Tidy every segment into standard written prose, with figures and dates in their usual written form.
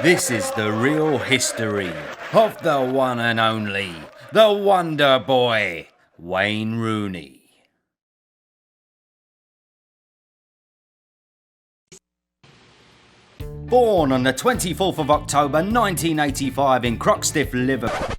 This is the real history of the one and only, the Wonder Boy, Wayne Rooney. Born on the 24th of October 1985 in Croxteth, Liverpool.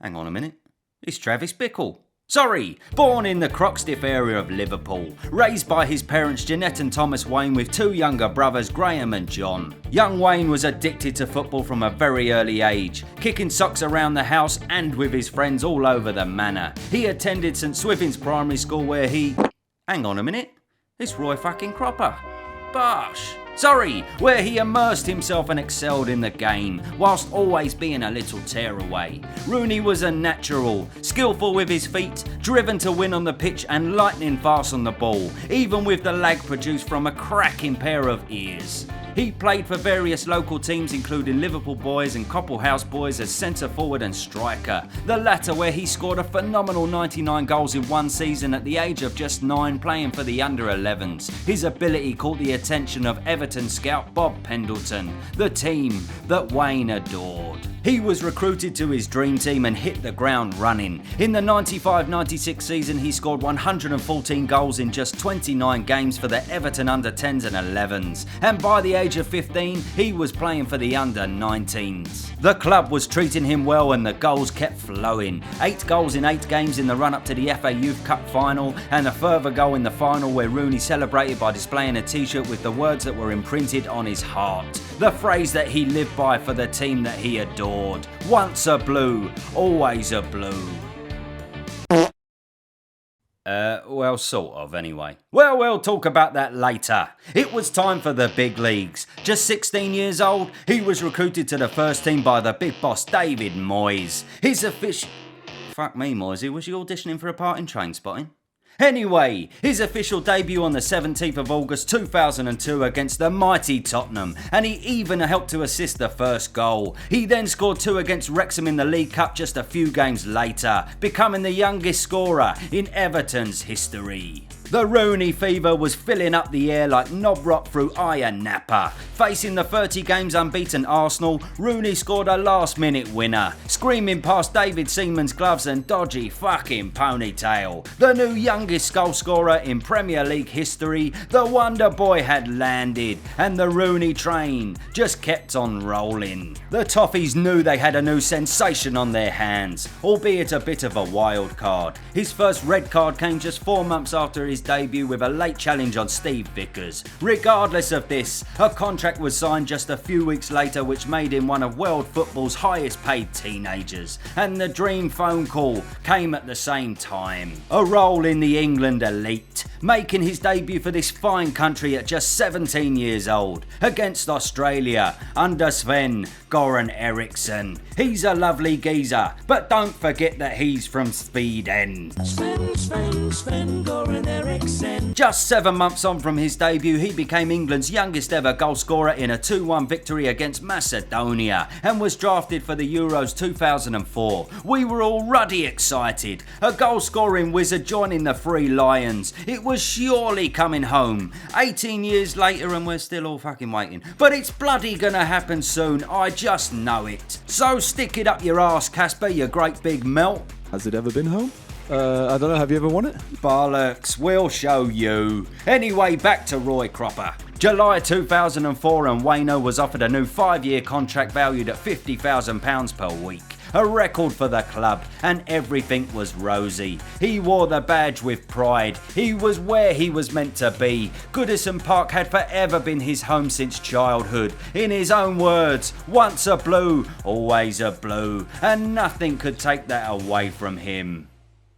Hang on a minute, it's Travis Bickle. Sorry, born in the Croxteth area of Liverpool, raised by his parents Jeanette and Thomas Wayne with two younger brothers Graham and John. Young Wayne was addicted to football from a very early age, kicking socks around the house and with his friends all over the manor. He attended St Swithin's Primary School where he... Hang on a minute, it's Roy fucking Cropper. Bosh. Sorry, where he immersed himself and excelled in the game, whilst always being a little tearaway. Rooney was a natural, skillful with his feet, driven to win on the pitch and lightning fast on the ball, even with the lag produced from a cracking pair of ears. He played for various local teams including Liverpool Boys and Coppelhouse Boys as centre forward and striker, the latter where he scored a phenomenal 99 goals in one season at the age of just 9 playing for the under-11s. His ability caught the attention of Everton scout Bob Pendleton, the team that Wayne adored. He was recruited to his dream team and hit the ground running. In the 95-96 season he scored 114 goals in just 29 games for the Everton under-10s and 11s, and by the age of 15 he was playing for the under-19s. The club was treating him well and the goals kept flowing. 8 goals in 8 games in the run-up to the FA Youth Cup final, and a further goal in the final where Rooney celebrated by displaying a t-shirt with the words that were imprinted on his heart. The phrase that he lived by for the team that he adored. Once a blue, always a blue. Well, sort of, anyway. Well, we'll talk about that later. It was time for the big leagues. Just 16 years old, he was recruited to the first team by the big boss David Moyes. His official... Fuck me, Moyesy, was you auditioning for a part in Trainspotting? Anyway, his official debut on the 17th of August 2002 against the mighty Tottenham, and he even helped to assist the first goal. He then scored 2 against Wrexham in the League Cup just a few games later, becoming the youngest scorer in Everton's history. The Rooney fever was filling up the air like knob rock through iron napper. Facing the 30 games unbeaten Arsenal, Rooney scored a last minute winner, screaming past David Seaman's gloves and dodgy fucking ponytail. The new youngest goal scorer in Premier League history, the Wonder Boy had landed, and the Rooney train just kept on rolling. The Toffees knew they had a new sensation on their hands, albeit a bit of a wild card. His first red card came just 4 months after his debut with a late challenge on Steve Vickers. Regardless of this, a contract was signed just a few weeks later which made him one of world football's highest paid teenagers, and the dream phone call came at the same time. A role in the England elite, making his debut for this fine country at just 17 years old against Australia under Sven Goran Eriksson. He's a lovely geezer, but don't forget that he's from Sweden. Sven Goran Eriksson. Just 7 months on from his debut, he became England's youngest ever goal scorer in a 2-1 victory against Macedonia and was drafted for the Euros 2004. We were all ruddy excited. A goal scoring wizard joining the Three Lions. It was surely coming home. 18 years later and we're still all fucking waiting. But it's bloody gonna happen soon, I just know it. So stick it up your arse, Casper, you great big melt. Has it ever been home? I don't know, have you ever won it? Bollocks, we'll show you. Anyway, back to Roy Cropper. July 2004 and Wayno was offered a new 5-year contract valued at £50,000 per week. A record for the club, and everything was rosy. He wore the badge with pride. He was where he was meant to be. Goodison Park had forever been his home since childhood. In his own words, once a blue, always a blue, and nothing could take that away from him.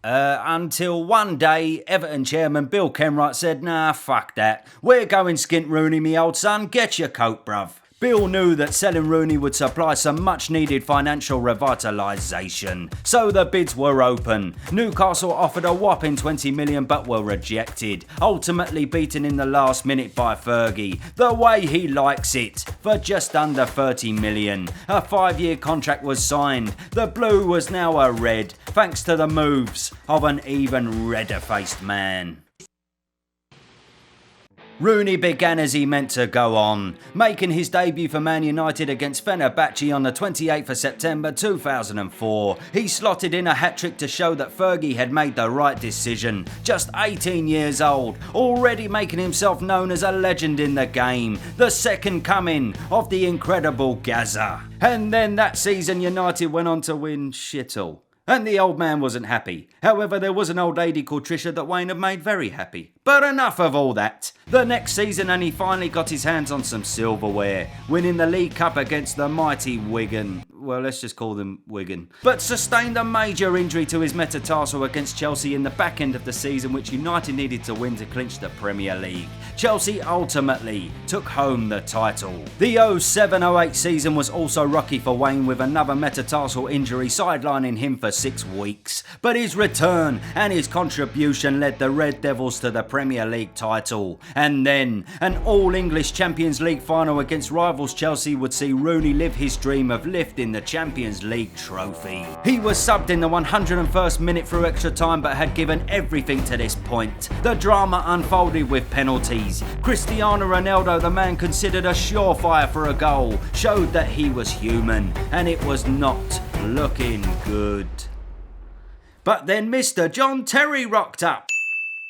Until one day, Everton chairman Bill Kenwright said, "Nah, fuck that. We're going skint Rooney, me old son. Get your coat, bruv." Bill knew that selling Rooney would supply some much needed financial revitalisation, so the bids were open. Newcastle offered a whopping 20 million but were rejected, ultimately beaten in the last minute by Fergie, the way he likes it, for just under 30 million. A 5-year contract was signed. The blue was now a red, thanks to the moves of an even redder faced man. Rooney began as he meant to go on, making his debut for Man United against Fenerbahce on the 28th of September 2004. He slotted in a hat-trick to show that Fergie had made the right decision. Just 18 years old, already making himself known as a legend in the game, the second coming of the incredible Gaza. And then that season United went on to win shit all. And the old man wasn't happy. However, there was an old lady called Trisha that Wayne had made very happy. But enough of all that. The next season and he finally got his hands on some silverware, winning the League Cup against the mighty Wigan. Well, let's just call them Wigan. But sustained a major injury to his metatarsal against Chelsea in the back end of the season, which United needed to win to clinch the Premier League. Chelsea ultimately took home the title. The 07-08 season was also rocky for Wayne, with another metatarsal injury sidelining him for 6 weeks. But his return and his contribution led the Red Devils to the Premier League title. And then an all-English Champions League final against rivals Chelsea would see Rooney live his dream of lifting the Champions League trophy. He was subbed in the 101st minute through extra time, but had given everything to this point. The drama unfolded with penalties. Cristiano Ronaldo, the man considered a surefire for a goal, showed that he was human, and it was not looking good. But then Mr. John Terry rocked up.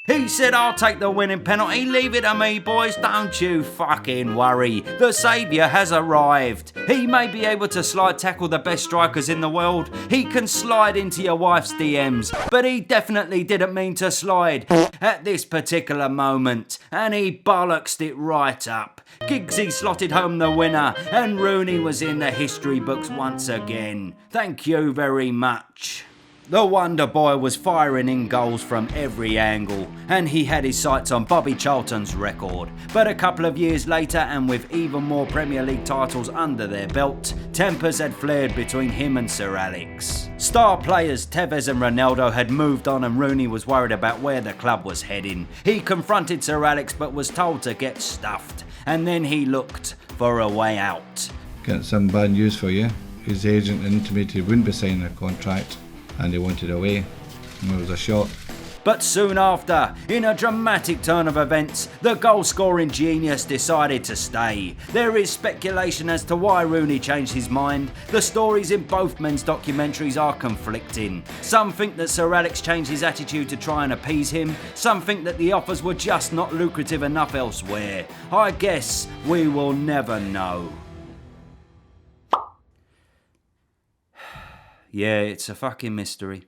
He said, "I'll take the winning penalty, leave it to me boys, don't you fucking worry. The saviour has arrived. He may be able to slide tackle the best strikers in the world. He can slide into your wife's DMs, but he definitely didn't mean to slide at this particular moment." And he bollocksed it right up. Giggsy slotted home the winner, and Rooney was in the history books once again. Thank you very much. The Wonder Boy was firing in goals from every angle, and he had his sights on Bobby Charlton's record. But a couple of years later, and with even more Premier League titles under their belt, tempers had flared between him and Sir Alex. Star players Tevez and Ronaldo had moved on, and Rooney was worried about where the club was heading. He confronted Sir Alex but was told to get stuffed, and then he looked for a way out. Got some bad news for you. His agent intimated he wouldn't be signing a contract, and he wanted away, and there was a shot. But soon after, in a dramatic turn of events, the goal-scoring genius decided to stay. There is speculation as to why Rooney changed his mind. The stories in both men's documentaries are conflicting. Some think that Sir Alex changed his attitude to try and appease him. Some think that the offers were just not lucrative enough elsewhere. I guess we will never know. Yeah, it's a fucking mystery.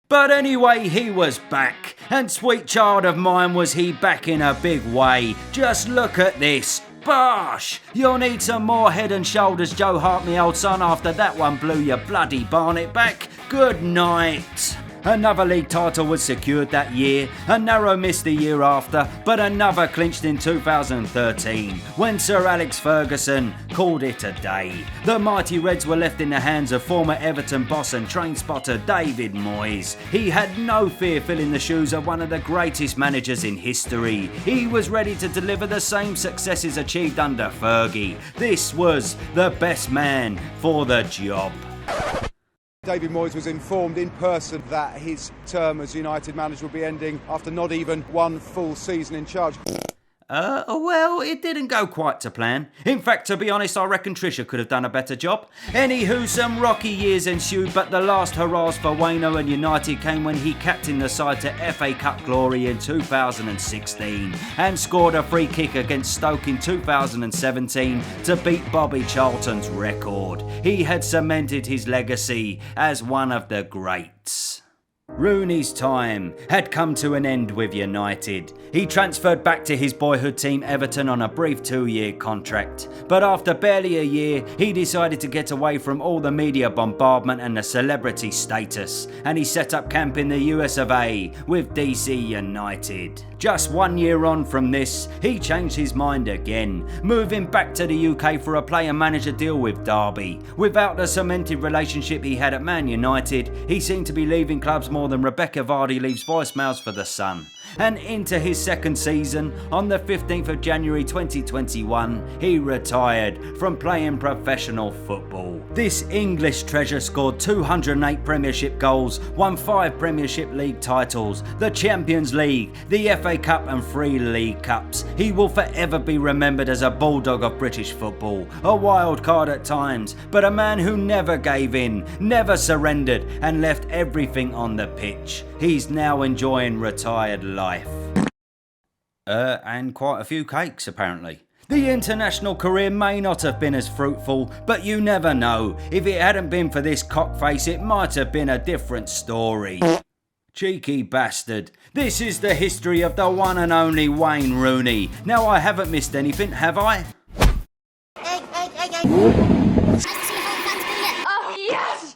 But anyway, he was back, and sweet child of mine was he back in a big way. Just look at this. Bosh! You'll need some more head and shoulders, Joe Hart, me old son, after that one blew your bloody barnet back. Good night. Another league title was secured that year, a narrow miss the year after, but another clinched in 2013 when Sir Alex Ferguson called it a day. The mighty Reds were left in the hands of former Everton boss and train spotter David Moyes. He had no fear filling the shoes of one of the greatest managers in history. He was ready to deliver the same successes achieved under Fergie. This was the best man for the job. David Moyes was informed in person that his term as United manager would be ending after not even one full season in charge. Well, it didn't go quite to plan. In fact, to be honest, I reckon Trisha could have done a better job. Anywho, some rocky years ensued, but the last hurrahs for Wayno and United came when he captained the side to FA Cup glory in 2016 and scored a free kick against Stoke in 2017 to beat Bobby Charlton's record. He had cemented his legacy as one of the greats. Rooney's time had come to an end with United. He transferred back to his boyhood team Everton on a brief 2-year contract. But after barely a year, he decided to get away from all the media bombardment and the celebrity status, and he set up camp in the US of A with DC United. Just 1 year on from this, he changed his mind again, moving back to the UK for a player-manager deal with Derby. Without the cemented relationship he had at Man United, he seemed to be leaving clubs more than Rebecca Vardy leaves voicemails for The Sun. and into his second season, on the 15th of January 2021, he retired from playing professional football. This English treasure scored 208 Premiership goals, won 5 Premiership League titles, the Champions League, the FA Cup and 3 League Cups. He will forever be remembered as a bulldog of British football, a wild card at times, but a man who never gave in, never surrendered, and left everything on the pitch. He's now enjoying retired life. And quite a few cakes apparently. The international career may not have been as fruitful, but you never know. If it hadn't been for this cockface, it might have been a different story. Cheeky bastard. This is the history of the one and only Wayne Rooney. Now I haven't missed anything, have I? Oh, yes!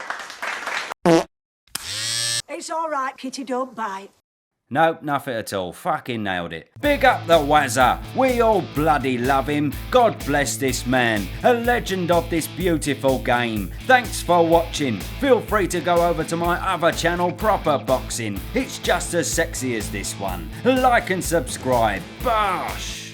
It's alright, Kitty, don't bite. Nope, nothing at all. Fucking nailed it. Big up the Wazza. We all bloody love him. God bless this man. A legend of this beautiful game. Thanks for watching. Feel free to go over to my other channel, Proper Boxing. It's just as sexy as this one. Like and subscribe. Bosh!